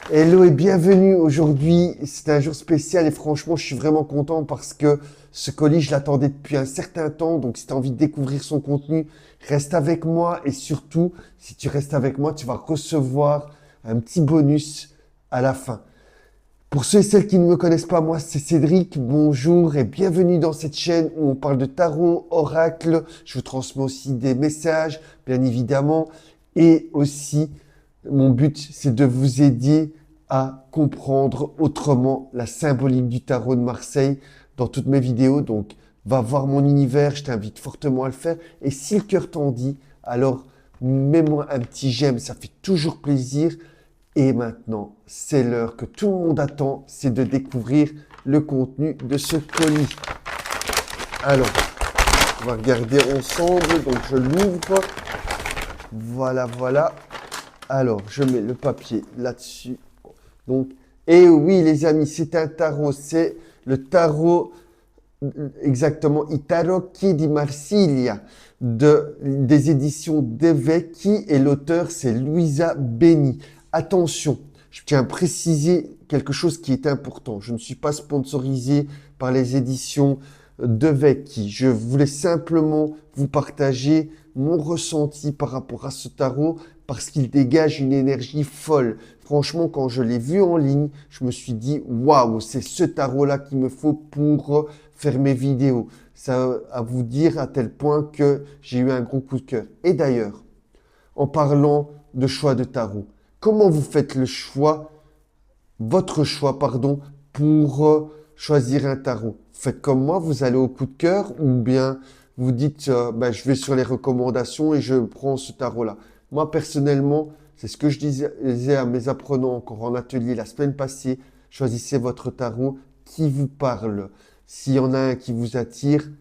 Hello et bienvenue. Aujourd'hui, c'est un jour spécial et franchement, je suis vraiment content parce que ce colis, je l'attendais depuis un certain temps. Donc, si tu as envie de découvrir son contenu, reste avec moi et surtout, si tu restes avec moi, tu vas recevoir un petit bonus à la fin. Pour ceux et celles qui ne me connaissent pas, moi, c'est Cédric. Bonjour et bienvenue dans cette chaîne où on parle de tarot, oracle. Je vous transmets aussi des messages, bien évidemment. Et aussi, mon but, c'est de vous aider à comprendre autrement la symbolique du tarot de Marseille dans toutes mes vidéos. Donc, va voir mon univers, je t'invite fortement à le faire. Et si le cœur t'en dit, alors mets-moi un petit j'aime, ça fait toujours plaisir. Et maintenant, c'est l'heure que tout le monde attend, c'est de découvrir le contenu de ce colis. Alors, on va regarder ensemble. Donc, je l'ouvre. Voilà, voilà. Alors, je mets le papier là-dessus. Donc, et oui, les amis, c'est un tarot. C'est le tarot, exactement, I Tarocchi di Marsiglia, des éditions De Vecchi. Et l'auteur, c'est Luisa Beni. Attention, je tiens à préciser quelque chose qui est important. Je ne suis pas sponsorisé par les éditions De Vecchi. Je voulais simplement vous partager mon ressenti par rapport à ce tarot parce qu'il dégage une énergie folle. Franchement, quand je l'ai vu en ligne, je me suis dit waouh, c'est ce tarot-là qu'il me faut pour faire mes vidéos. Ça à vous dire à tel point que j'ai eu un gros coup de cœur. Et d'ailleurs, en parlant de choix de tarot, comment vous faites le choix, votre choix, pardon, pour choisir un tarot? Faites comme moi, vous allez au coup de cœur ou bien vous dites, ben, je vais sur les recommandations et je prends ce tarot-là. Moi, personnellement, c'est ce que je disais à mes apprenants encore en atelier la semaine passée. Choisissez votre tarot qui vous parle. S'il y en a un qui vous attire,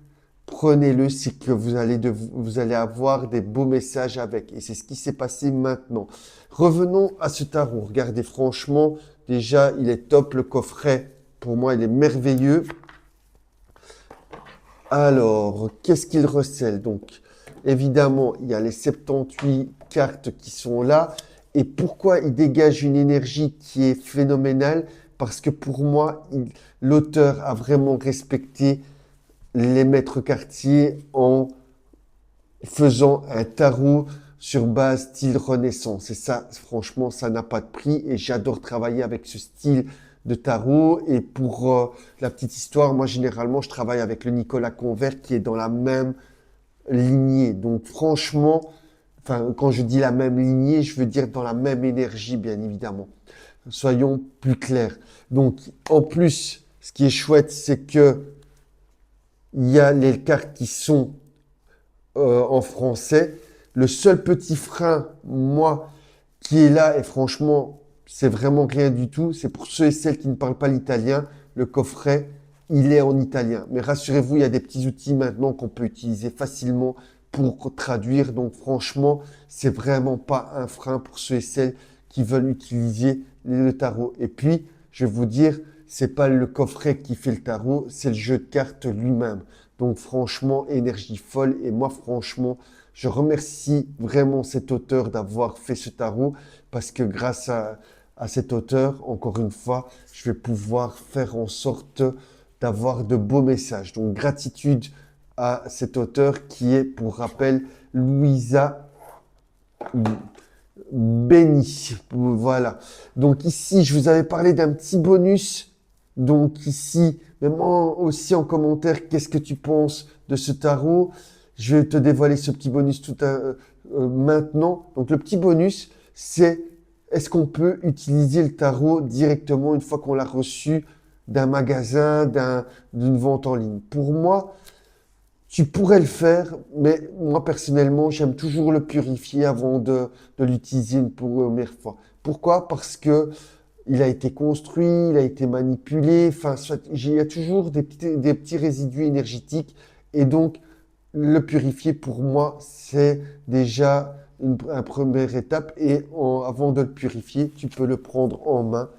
prenez-le, c'est que vous allez avoir des beaux messages avec. Et c'est ce qui s'est passé maintenant. Revenons à ce tarot. Regardez, franchement, déjà, il est top. Le coffret, pour moi, il est merveilleux. Alors, qu'est-ce qu'il recèle? Donc, évidemment, il y a les 78 cartes qui sont là. Et pourquoi il dégage une énergie qui est phénoménale? Parce que pour moi, l'auteur a vraiment respecté les maîtres quartiers en faisant un tarot sur base style Renaissance. Et ça, franchement, ça n'a pas de prix. Et j'adore travailler avec ce style de tarot. Et pour la petite histoire, moi, généralement, je travaille avec le Nicolas Convert qui est dans la même lignée. Donc, franchement, enfin, quand je dis la même lignée, je veux dire dans la même énergie, bien évidemment. Soyons plus clairs. Donc, en plus, ce qui est chouette, c'est que il y a les cartes qui sont en français. Le seul petit frein, moi, qui est là, et franchement, c'est vraiment rien du tout, c'est pour ceux et celles qui ne parlent pas l'italien, le coffret, il est en italien. Mais rassurez-vous, il y a des petits outils maintenant qu'on peut utiliser facilement pour traduire. Donc franchement, c'est vraiment pas un frein pour ceux et celles qui veulent utiliser le tarot. Et puis, je vais vous dire, c'est pas le coffret qui fait le tarot, c'est le jeu de cartes lui-même. Donc franchement, énergie folle. Et moi, franchement, je remercie vraiment cet auteur d'avoir fait ce tarot parce que grâce à cet auteur, encore une fois, je vais pouvoir faire en sorte d'avoir de beaux messages. Donc gratitude à cet auteur qui est, pour rappel, Louisa Béni. Voilà. Donc ici, je vous avais parlé d'un petit bonus. Donc ici, même aussi en commentaire, qu'est-ce que tu penses de ce tarot? Je vais te dévoiler ce petit bonus maintenant. Donc le petit bonus, c'est est-ce qu'on peut utiliser le tarot directement une fois qu'on l'a reçu d'un magasin, d'une vente en ligne? Pour moi, tu pourrais le faire, mais moi personnellement, j'aime toujours le purifier avant de l'utiliser une première fois. Pourquoi? Parce que il a été construit, il a été manipulé, enfin, il y a toujours des petits résidus énergétiques. Et donc, le purifier, pour moi, c'est déjà une première étape. Et avant de le purifier, tu peux le prendre en main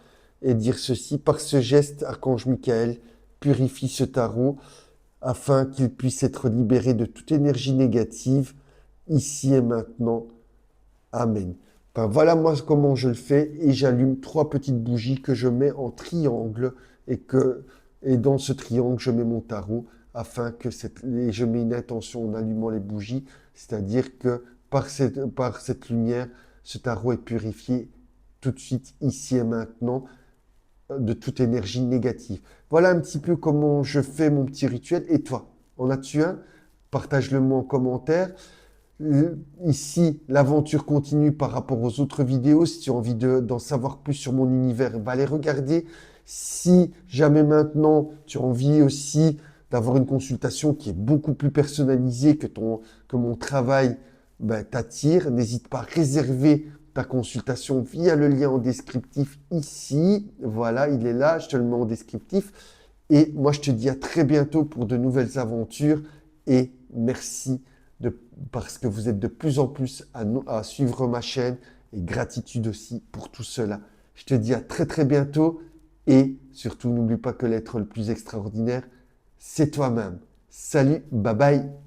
et dire ceci. Par ce geste, Archange Michael purifie ce tarot afin qu'il puisse être libéré de toute énergie négative, ici et maintenant. Amen. Enfin, voilà moi comment je le fais et j'allume 3 petites bougies que je mets en triangle et et dans ce triangle, je mets mon tarot afin que et je mets une intention en allumant les bougies, c'est-à-dire que par cette lumière, ce tarot est purifié tout de suite, ici et maintenant, de toute énergie négative. Voilà un petit peu comment je fais mon petit rituel. Et toi, en as-tu un? Partage-le moi en commentaire. Ici, l'aventure continue par rapport aux autres vidéos. Si tu as envie d'en savoir plus sur mon univers, va les regarder. Si jamais maintenant tu as envie aussi d'avoir une consultation qui est beaucoup plus personnalisée, que mon travail ben, t'attire, n'hésite pas à réserver ta consultation via le lien en descriptif ici. Voilà, il est là, je te le mets en descriptif. Et moi, je te dis à très bientôt pour de nouvelles aventures et merci parce que vous êtes de plus en plus à suivre ma chaîne et gratitude aussi pour tout cela. Je te dis à très très bientôt et surtout n'oublie pas que l'être le plus extraordinaire, c'est toi-même. Salut, bye bye.